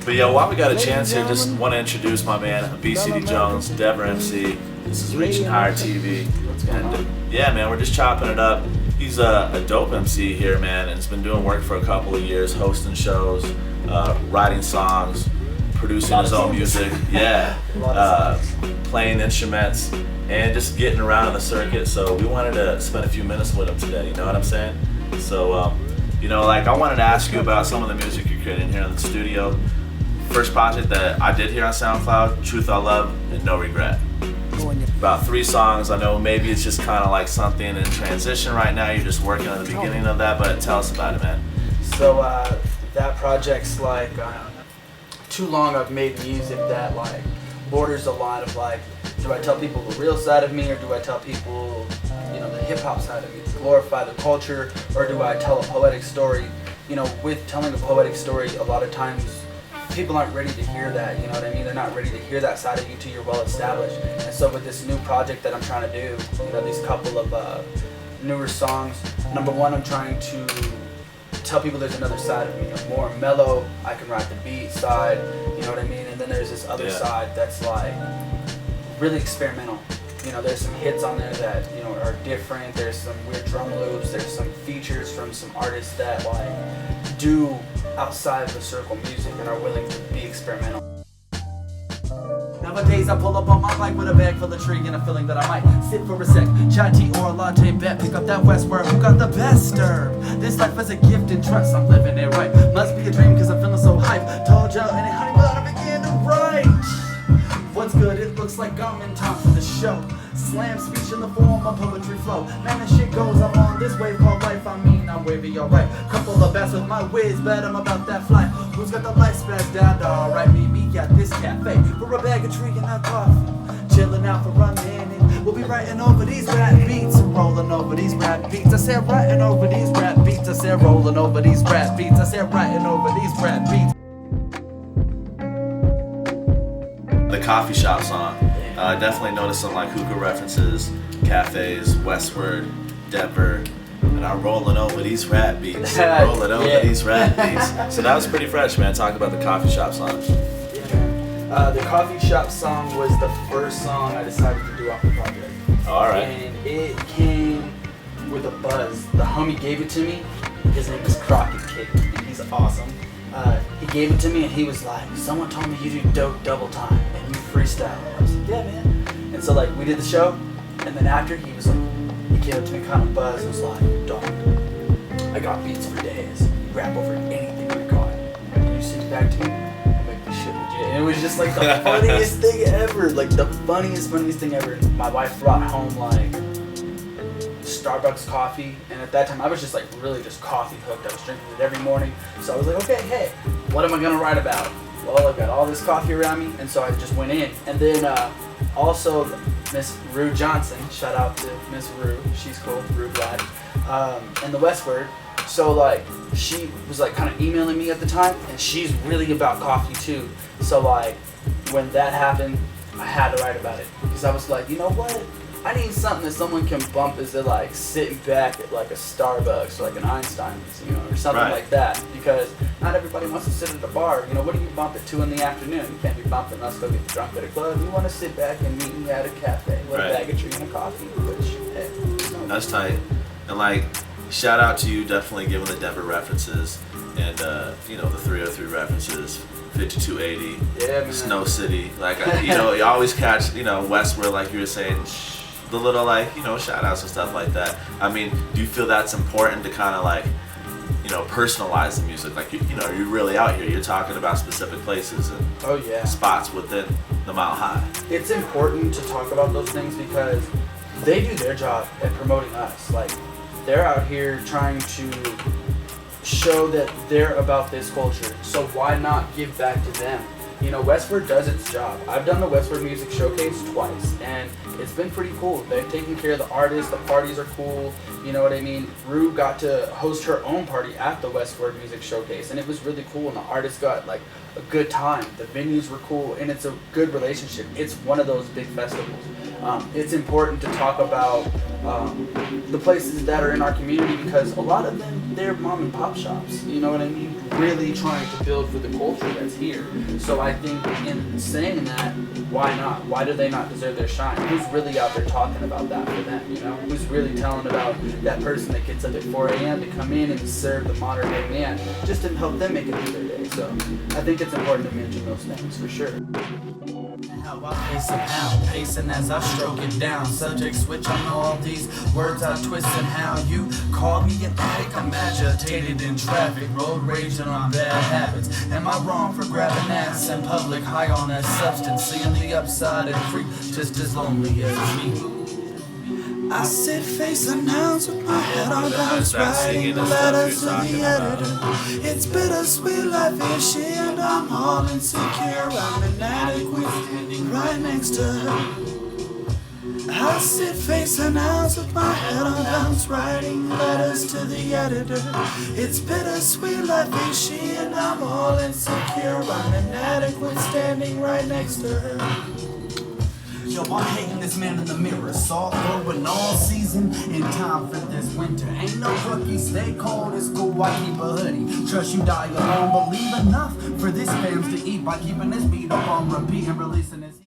But yo, while we got a chance here, just want to introduce my man, Abeasity Jones, Dever MC. This is Reaching Higher TV. And yeah, man, we're just chopping it up. He's a dope MC here, man, and has been doing work for a couple of years, hosting shows, writing songs, producing his own music, playing instruments, and just getting around in the circuit. So we wanted to spend a few minutes with him today, you know what I'm saying? So, you know, like I wanted to ask you about some of the music you're creating here in the studio. First project that I did here on SoundCloud, Truth I Love and No Regret. About 3 songs. I know maybe it's just kind of like something in transition right now. You're just working on the beginning of that, but tell us about it, man. So that project's like too long. I've made music that like borders a lot of like, do I tell people the real side of me, or do I tell people, you know, the hip hop side of me, to glorify the culture, or do I tell a poetic story? You know, with telling a poetic story, a lot of times people aren't ready to hear that, you know what I mean? They're not ready to hear that side of you till you're well established. And so with this new project that I'm trying to do, you know, these couple of newer songs, number one, I'm trying to tell people there's another side of me. I'm more mellow, I can ride the beat side, you know what I mean? And then there's this other side that's like really experimental. You know, there's some hits on there that, you know, are different. There's some weird drum loops. There's some features from some artists that like do outside of the circle music and are willing to be experimental. Nowadays I pull up on my bike with a bag full of tree and a feeling that I might sit for a sec, chai tea or a latte, bet pick up that westward. Who got the best herb? This life is a gift and trust, I'm living it right. Must be a dream cause I'm feeling so hype. Told y'all and it honey but I began to write. What's good? It looks like I'm in time for the show. Slam speech in the form of poetry flow. Man, this shit goes, I'm on this wave called life. I mean, I'm wavy, alright. Couple of bats with my whiz, bet I'm about that flight. Who's got the light spazzed out? Alright, meet me at this cafe for a bag of tree and a coffee. Chilling out for a minute. We'll be writing over these rap beats and rolling over these rap beats. I said writing over these rap beats. I said rolling over these rap beats. I said writing over these rap beats. The coffee shop song. Definitely noticed some like hookah references, cafes, Westward, Denver, and I'm rolling over these rap beats. Rolling over these rap beats. So that was pretty fresh, man. Talk about the coffee shop song. The coffee shop song was the first song I decided to do off the project. Alright. And it came with a buzz. The homie gave it to me. His name is Crockett Kid, and he's awesome. He gave it to me and he was like, someone told me you do dope double time and you freestyle. I was like, yeah, man. And so like we did the show, and then after he was like, he came up to me kind of buzzed and was like, dog, I got beats for days. You rap over anything I got. Can you send it back to me? I make this shit legit. And it was just like the funniest thing ever. Like the funniest thing ever. My wife brought home like Starbucks coffee, and at that time I was just like really just coffee hooked. I was drinking it every morning, so I was like, okay, hey, what am I gonna write about? Well, I've got all this coffee around me, and so I just went in. And then also Miss Rue Johnson, shout out to Miss Rue, she's cool, Rue Glad, in the Westward. So like she was like kind of emailing me at the time, and she's really about coffee too. So like when that happened, I had to write about it because I was like, you know what? I need something that someone can bump as they're like sitting back at like a Starbucks or like an Einstein's, you know, or something like that. Because not everybody wants to sit at a bar. You know, what do you bump at 2 in the afternoon? You can't be bumping, let's go get drunk at a club. You want to sit back and meet me at a cafe with a bag of tree and a coffee. Which, hey, that's tight. And like, shout out to you definitely giving the Denver references and you know, the 303 references. 5280, Snow City, like you know, you always catch, you know, Westward, like you were saying, the little like, you know, shout outs and stuff like that. I mean, do you feel that's important to kind of like, you know, personalize the music? Like, you know, you're really out here, you're talking about specific places and spots within the Mile High. It's important to talk about those things because they do their job at promoting us. Like, they're out here trying to show that they're about this culture, so why not give back to them? You know, Westward does its job. I've done the Westward Music Showcase twice, and it's been pretty cool. They're taking care of the artists, the parties are cool, you know what I mean? Rue got to host her own party at the Westward Music Showcase, and it was really cool, and the artists got like a good time. The venues were cool, and it's a good relationship. It's one of those big festivals. It's important to talk about the places that are in our community because a lot of them, they're mom and pop shops, you know what I mean? Really trying to build for the culture that's here. So I think in saying that, why not? Why do they not deserve their shine? Who's really out there talking about that for them, you know? Who's really telling about that person that gets up at 4 a.m. to come in and serve the modern day man just to help them make it through their day. So I think it's important to mention those things for sure. How I pace and out, pacing as I stroke it down. Subject switch on all these words I twist and how you call me an addict. I'm agitated in traffic, road raging on bad habits. Am I wrong for grabbing ass in public, high on that substance, seeing the upside and free, just as lonely as me? I sit face and hands with my head on down, writing letters to the editor. It's bittersweet life is she and I'm all insecure. I'm inadequate, right next to her. I sit face and hands with my head on down, writing letters to the editor. It's bittersweet life is she and I'm all insecure. I'm inadequate, standing right next to her. Yo, I'm hating this man in the mirror. Salt throwing all season in time for this winter. Ain't no rookie, stay cold, it's cool, I keep a hoodie. Trust you die alone, but leave enough for this fams to eat by keeping this beat up on repeat and releasing this.